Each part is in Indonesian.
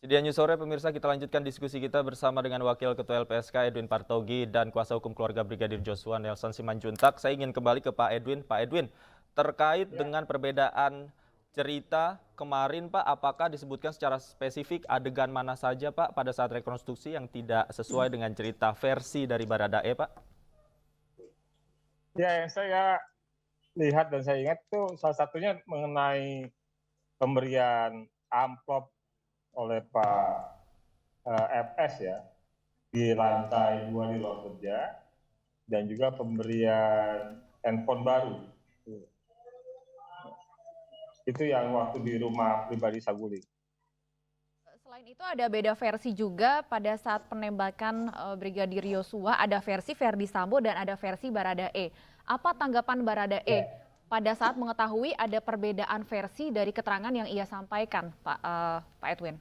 Sedianya sore pemirsa, kita lanjutkan diskusi kita bersama dengan Wakil Ketua LPSK Edwin Partogi dan Kuasa Hukum Keluarga Brigadir Joshua Nelson Simanjuntak. Saya ingin kembali ke Pak Edwin. Pak Edwin, terkait dengan perbedaan cerita kemarin Pak, apakah disebutkan secara spesifik adegan mana saja Pak pada saat rekonstruksi yang tidak sesuai dengan cerita versi dari Baradae Pak? Ya, yang saya lihat dan saya ingat itu salah satunya mengenai pemberian amplop oleh Pak FS ya di lantai 2 di ruang kerja dan juga pemberian handphone baru. Itu yang waktu di rumah pribadi Saguling. Selain itu ada beda versi juga pada saat penembakan Brigadir Yosua, ada versi Verdi Sambo dan ada versi Baradae. Apa tanggapan Baradae pada saat mengetahui ada perbedaan versi dari keterangan yang ia sampaikan, Pak Edwin?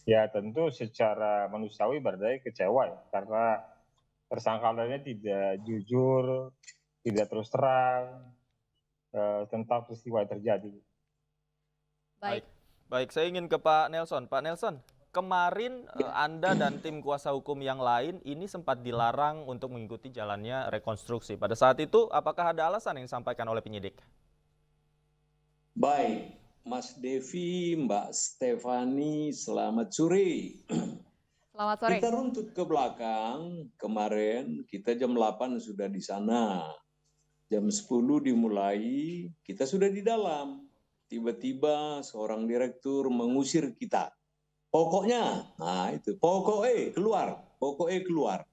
Ya tentu secara manusiawi Baradae kecewa ya, karena tersangka lainnya tidak jujur, tidak terus terang tentang peristiwa yang terjadi. Baik, saya ingin ke Pak Nelson. Pak Nelson, kemarin Anda dan tim kuasa hukum yang lain ini sempat dilarang untuk mengikuti jalannya rekonstruksi. Pada saat itu, apakah ada alasan yang disampaikan oleh penyidik? Baik, Mas Devi, Mbak Stefani, selamat sore. Selamat sore. Kita runtut ke belakang, kemarin kita jam 8 sudah di sana. Jam 10 dimulai, kita sudah di dalam. Tiba-tiba seorang direktur mengusir kita. Pokoknya, nah itu, pokoknya keluar.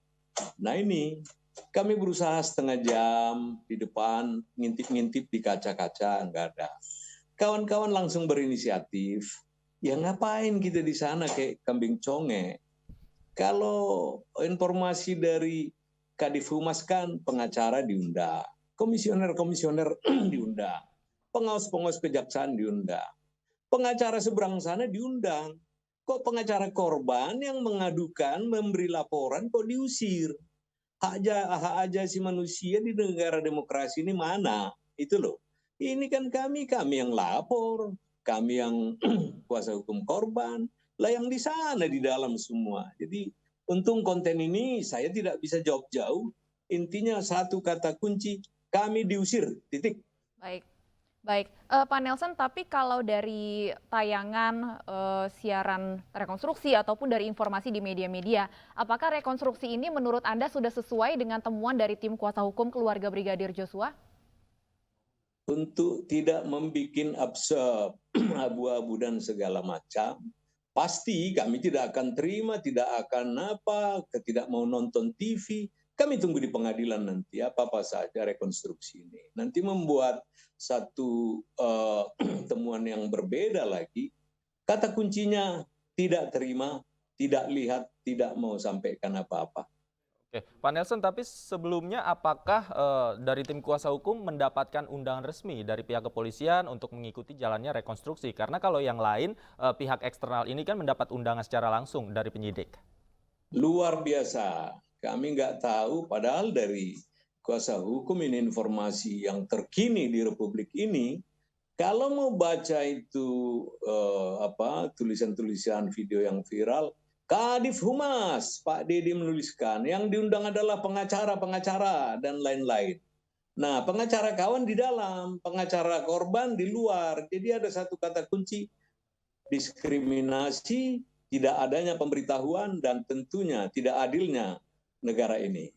Nah ini, kami berusaha setengah jam di depan, ngintip-ngintip di kaca-kaca, enggak ada. Kawan-kawan langsung berinisiatif, ya ngapain kita di sana kayak kambing conge. Kalau informasi dari Kadif Humas kan pengacara diundang, komisioner-komisioner diundang, pengawas-pengawas kejaksaan diundang, pengacara seberang sana diundang. Kok pengacara korban yang mengadukan, memberi laporan kok diusir? Hak asasi manusia di negara demokrasi ini mana? Itu loh. Ini kan kami yang lapor, kami yang kuasa hukum korban, lah yang di sana di dalam semua. Jadi untung konten ini saya tidak bisa jawab jauh. Intinya satu kata kunci, kami diusir, titik. Baik. Pak Nelson, tapi kalau dari tayangan siaran rekonstruksi ataupun dari informasi di media-media, apakah rekonstruksi ini menurut Anda sudah sesuai dengan temuan dari tim kuasa hukum keluarga Brigadir Joshua? Untuk tidak membuat absurd, abu-abu dan segala macam, pasti kami tidak akan terima, tidak akan tidak mau nonton TV. Kami tunggu di pengadilan nanti apa saja rekonstruksi ini. Nanti membuat satu temuan yang berbeda lagi. Kata kuncinya tidak terima, tidak lihat, tidak mau sampaikan apa-apa. Oke, Pak Nelson, tapi sebelumnya apakah dari tim kuasa hukum mendapatkan undangan resmi dari pihak kepolisian untuk mengikuti jalannya rekonstruksi? Karena kalau yang lain, pihak eksternal ini kan mendapat undangan secara langsung dari penyidik. Luar biasa, kami nggak tahu padahal dari kuasa hukum ini informasi yang terkini di Republik ini. Kalau mau baca itu tulisan-tulisan video yang viral, Kadif Humas, Pak Dedi menuliskan, yang diundang adalah pengacara-pengacara dan lain-lain. Nah, pengacara kawan di dalam, pengacara korban di luar. Jadi ada satu kata kunci, diskriminasi, tidak adanya pemberitahuan, dan tentunya tidak adilnya negara ini.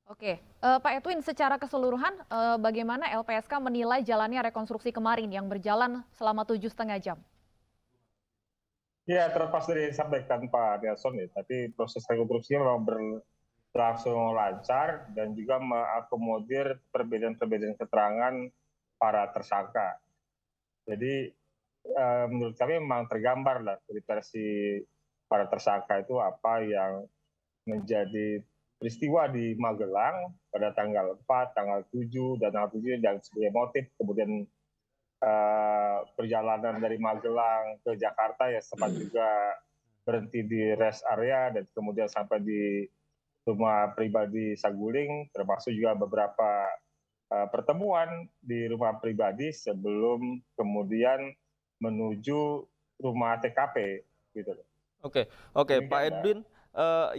Oke, Pak Edwin, secara keseluruhan bagaimana LPSK menilai jalannya rekonstruksi kemarin yang berjalan selama 7,5 jam? Ya, terlepas dari yang disampaikan Pak Nelson ya, tapi proses rekonstruksinya memang berlangsung lancar dan juga mengakomodir perbedaan-perbedaan keterangan para tersangka. Jadi menurut kami memang tergambar lah dari versi para tersangka itu apa yang menjadi peristiwa di Magelang pada tanggal 4, tanggal 7, dan tanggal 7 yang sebagai motif, kemudian perjalanan dari Magelang ke Jakarta ya sempat juga berhenti di rest area dan kemudian sampai di rumah pribadi Saguling, termasuk juga beberapa pertemuan di rumah pribadi sebelum kemudian menuju rumah TKP gitu loh. Oke, oke, Pak Demikian, Mbak. Edwin,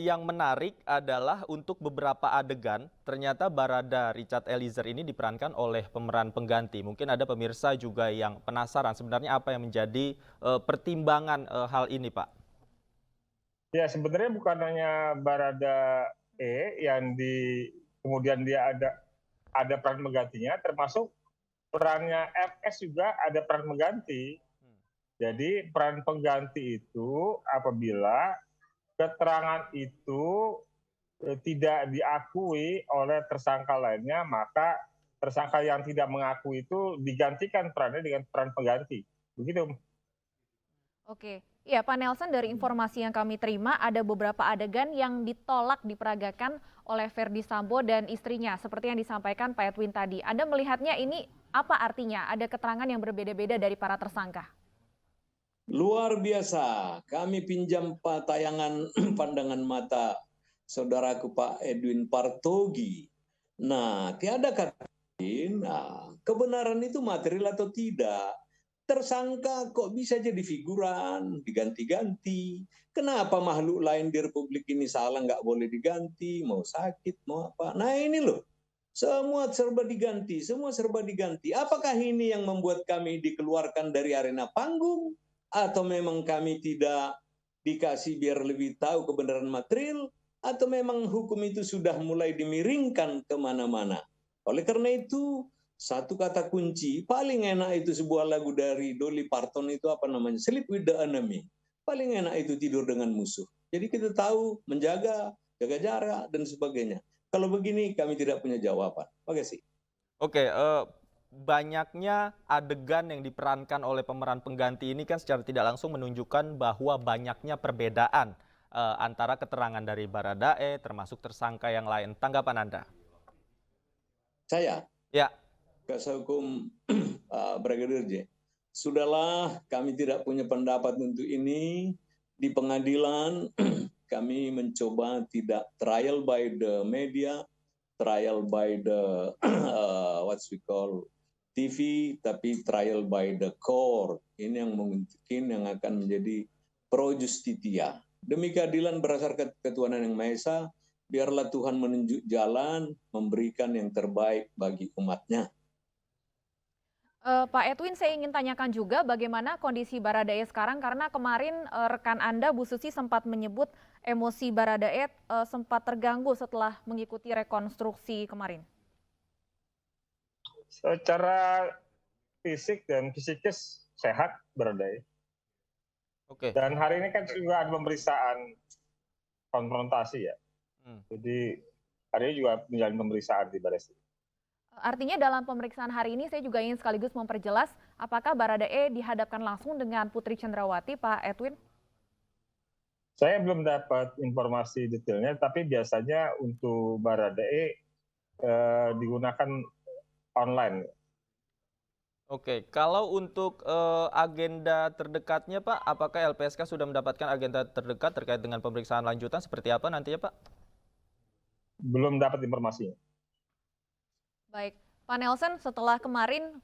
yang menarik adalah untuk beberapa adegan ternyata Barada Richard Eliezer ini diperankan oleh pemeran pengganti. Mungkin ada pemirsa juga yang penasaran sebenarnya apa yang menjadi pertimbangan hal ini, Pak. Ya sebenarnya bukan hanya Barada yang kemudian dia ada peran penggantinya, termasuk perannya FS juga ada peran pengganti. Jadi peran pengganti itu apabila keterangan itu tidak diakui oleh tersangka lainnya, maka tersangka yang tidak mengakui itu digantikan perannya dengan peran pengganti. Begitu. Oke, ya Pak Nelson, dari informasi yang kami terima ada beberapa adegan yang ditolak diperagakan oleh Verdi Sambo dan istrinya, seperti yang disampaikan Pak Edwin tadi. Anda melihatnya ini apa artinya? Ada keterangan yang berbeda-beda dari para tersangka. Luar biasa, kami pinjam tayangan pandangan mata saudaraku Pak Edwin Partogi. Nah, tiada kata lain, kebenaran itu material atau tidak. Tersangka kok bisa jadi figuran, diganti-ganti. Kenapa makhluk lain di Republik ini salah nggak boleh diganti, mau sakit, mau apa. Nah ini loh, semua serba diganti, semua serba diganti. Apakah ini yang membuat kami dikeluarkan dari arena panggung? Atau memang kami tidak dikasih biar lebih tahu kebenaran material? Atau memang hukum itu sudah mulai dimiringkan kemana-mana? Oleh karena itu, satu kata kunci, paling enak itu sebuah lagu dari Dolly Parton itu apa namanya? Sleep with the enemy. Paling enak itu tidur dengan musuh. Jadi kita tahu menjaga, jaga jarak, dan sebagainya. Kalau begini kami tidak punya jawaban. Terima kasih. Oke, banyaknya adegan yang diperankan oleh pemeran pengganti ini kan secara tidak langsung menunjukkan bahwa banyaknya perbedaan antara keterangan dari Baradae termasuk tersangka yang lain. Tanggapan Anda? Saya, Ya, Kuasa Hukum Brigadir J. Sudahlah, kami tidak punya pendapat untuk ini. Di pengadilan, kami mencoba tidak trial by the media, trial by the what we call TV, tapi trial by the court. Ini yang mungkin yang akan menjadi pro justitia. Demi keadilan berdasarkan ketuhanan yang Maha Esa, biarlah Tuhan menunjuk jalan, memberikan yang terbaik bagi umatnya. Pak Edwin, saya ingin tanyakan juga bagaimana kondisi Baradae sekarang, karena kemarin rekan Anda Bu Susi sempat menyebut emosi Baradae sempat terganggu setelah mengikuti rekonstruksi kemarin. Secara fisik dan psikis sehat Baradae. oke. Dan hari ini kan juga ada pemeriksaan konfrontasi ya. Jadi hari ini juga menjalani pemeriksaan di Baris. Artinya dalam pemeriksaan hari ini saya juga ingin sekaligus memperjelas apakah Baradae dihadapkan langsung dengan Putri Cendrawati, Pak Edwin? Saya belum dapat informasi detailnya, tapi biasanya untuk Baradae digunakan online. Oke, kalau untuk agenda terdekatnya Pak, apakah LPSK sudah mendapatkan agenda terdekat terkait dengan pemeriksaan lanjutan seperti apa nantinya Pak? Belum dapat informasinya. Baik, Pak Nelson, setelah kemarin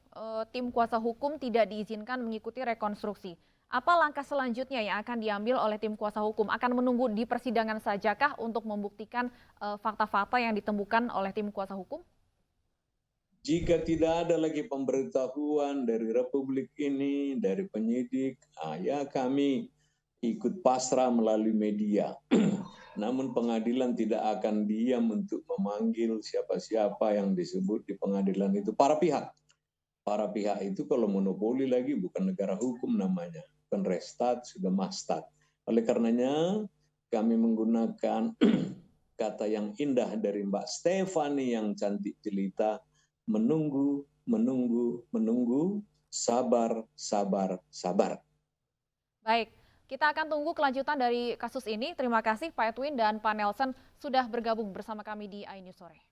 tim kuasa hukum tidak diizinkan mengikuti rekonstruksi, apa langkah selanjutnya yang akan diambil oleh tim kuasa hukum? Akan menunggu di persidangan sajakah untuk membuktikan fakta-fakta yang ditemukan oleh tim kuasa hukum? Jika tidak ada lagi pemberitahuan dari Republik ini, dari penyidik, ya kami ikut pasrah melalui media. Namun pengadilan tidak akan diam untuk memanggil siapa-siapa yang disebut di pengadilan itu. Para pihak. Para pihak itu kalau monopoli lagi bukan negara hukum namanya. Bukan restat, sudah mastat. Oleh karenanya kami menggunakan kata yang indah dari Mbak Stefani yang cantik jelita. Menunggu, menunggu, menunggu, sabar, sabar, sabar. Baik, kita akan tunggu kelanjutan dari kasus ini. Terima kasih Pak Edwin dan Pak Nelson sudah bergabung bersama kami di iNews Sore.